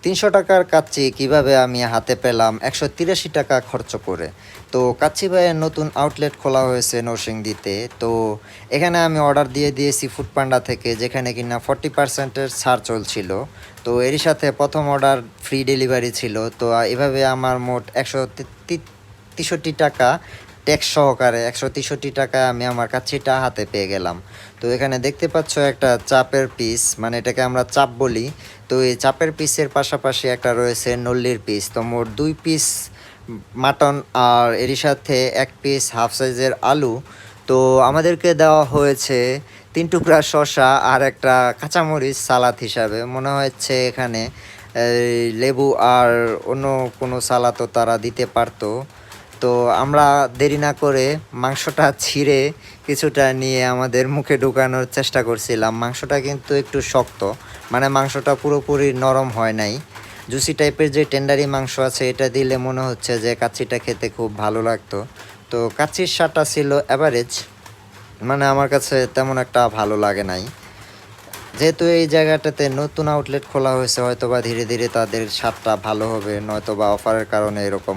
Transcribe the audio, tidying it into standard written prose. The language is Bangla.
৩০০ টাকার কাচ্চি কিভাবে আমি হাতে পেলাম ১৮৩ টাকা খরচ করে। তো কাচ্চি ভাইয়ের নতুন আউটলেট খোলা হয়েছে নরসিংদীতে। তো এখানে আমি অর্ডার দিয়ে দিয়েছি ফুডপান্ডা থেকে, যেখানে কিনা 40% এর ছাড় চলছিল। তো এরই সাথে প্রথম অর্ডার ফ্রি ডেলিভারি ছিল। তো এভাবে আমার মোট ১৬৩ টাকা ট্যাক্স সহকারে ১৬৩ টাকায় আমি আমার কাচ্চিটা হাতে পেয়ে গেলাম। তো এখানে দেখতে পাচ্ছ একটা চাপের পিস, মানে এটাকে আমরা চাপ বলি। তো এই চাপের পিসের পাশাপাশি একটা রয়েছে নল্লির পিস। তো মোট ২ পিস মাটন আর এরই সাথে ১ পিস হাফ সাইজের আলু। তো আমাদেরকে দেওয়া হয়েছে ৩ টুকরা শসা আর একটা কাঁচামরিচ সালাদ হিসাবে। মনে হচ্ছে এখানে লেবু আর অন্য কোনো সালাদও তারা দিতে পারতো। তো আমরা দেরি না করে মাংসটা ছিঁড়ে কিছুটা নিয়ে আমাদের মুখে ঢুকানোর চেষ্টা করছিলাম। মাংসটা কিন্তু একটু শক্ত, মানে মাংসটা পুরোপুরি নরম হয় নাই। জুসি টাইপের যে টেন্ডারি মাংস আছে, এটা দিলে মনে হচ্ছে যে কাচ্চিটা খেতে খুব ভালো লাগতো। তো কাচ্চির স্বাদটা ছিল অ্যাভারেজ, মানে আমার কাছে তেমন একটা ভালো লাগে নাই। যেহেতু এই জায়গাটাতে নতুন আউটলেট খোলা হয়েছে, হয়তোবা ধীরে ধীরে তাদের স্বাদটা ভালো হবে, নয়তোবা অফারের কারণে এরকম